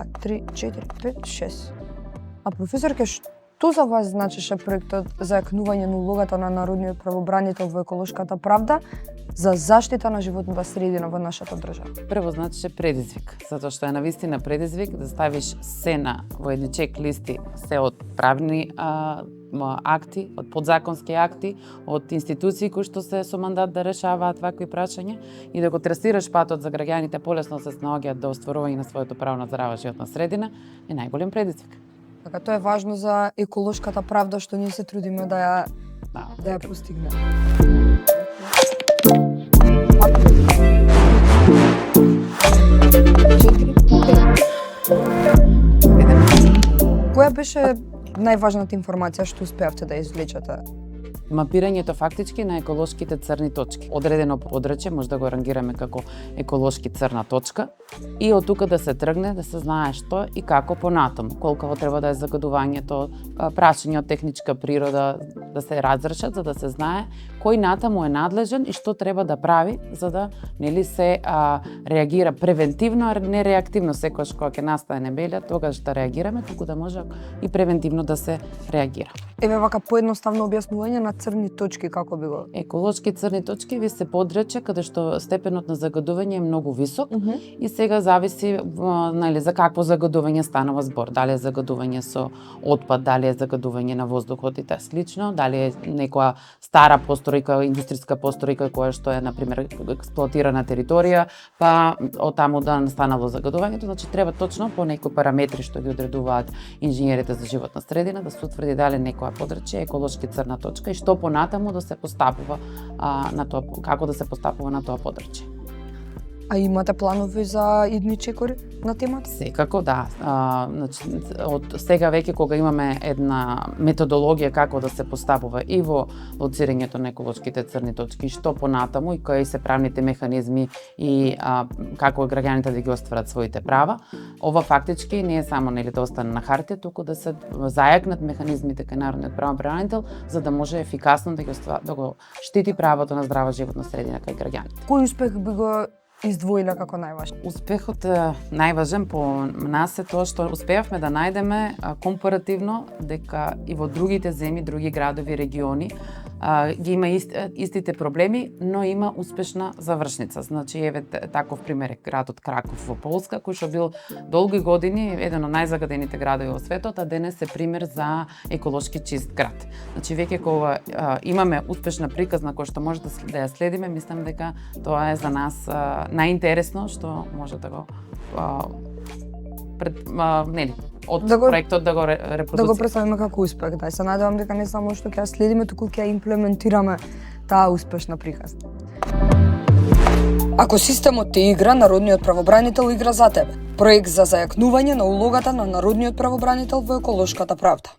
2, 3, 4, 5, 6. А професорке, што за вас значеше проектот за јакнување на улогата на народниот правобранител во еколошката правда за заштита на животната средина во нашата држава? Прво значеше предизвик, затоа што е навистина предизвик да ставиш се во едни чек листи, се од правни акти, од подзаконски акти, од институции кои што се со мандат да решаваат вакви прашања и да го трасираш патот за граѓаните полесно се снаоѓаат до остварување на своето право на здрава животна средина е најголем предизвик. Така тоа е важно за еколошката правда што ние се трудиме да ја постигнеме. Која беше најважната информација што успеавте да извлечете? Мапирањето фактички на еколошките црни точки. Одредено подрачје може да го рангираме како еколошки црна точка и од тука да се тргне, да се знае што и како понатаму, колку треба да е загадувањето, прашање од техничка природа да се разрешат за да се знае кој натаму е надлежен и што треба да прави за да се реагира превентивно, а не реактивно. Секогаш кога ќе настане небелја, тогаш да реагираме, туку да може и превентивно да се реагира. Еве вака поедноставно објаснување на црни точки, како би го? Еколошки црни точки ви се подрачја каде што степенот на загадување е многу висок и сега зависи за какво загадување станува збор. Дали е загадување со отпад, дали е загадување на воздухот и та слично, дали е некоја стара постројка, индустријска постројка која што е на пример експлоатирана територија, па од таму да настанало загадувањето, значи треба точно по некои параметри што ги одредуваат инженерите за животна средина да се утврди дали некоја подрачје еколошки црна точка и што понатаму да се постапува на тоа, како да се постапува на тоа подрачје. А имате планови за идни чекори на темата? Секако, да. Значи, од сега веќе кога имаме една методологија како да се постапува и во лоцирањето на еколошките црни точки, што понатаму и кои се правните механизми и како граѓаните да ги остварат своите права, ова фактички не е само да остане на хартија, туку да се зајакнат механизмите кај народниот правобранител за да може ефикасно да го штити правото на здрава животна средина кај граѓаните. Кој успех би го издвоила како најважен? Успехот најважен по нас е тоа што успеавме да најдеме компаративно дека и во другите земји, други градови, региони ги има истите проблеми, но има успешна завршница. Значи еве таков пример е градот Краков во Полска, кој што бил долги години еден од најзагадените градови во светот, а денес е пример за еколошки чист град. Значи веќе кога имаме успешна приказна која што може да ја следиме, мислам дека тоа е за нас најинтересно што може да го проектот да го репродуцира. Да го представиме како успех, да. Се надевам дека не само што ќе ја следиме, туку ќе ја имплементираме таа успешна приказна. Ако системот те игра, народниот правобранител игра за тебе. Проект за зајакнување на улогата на народниот правобранител во еколошката правда.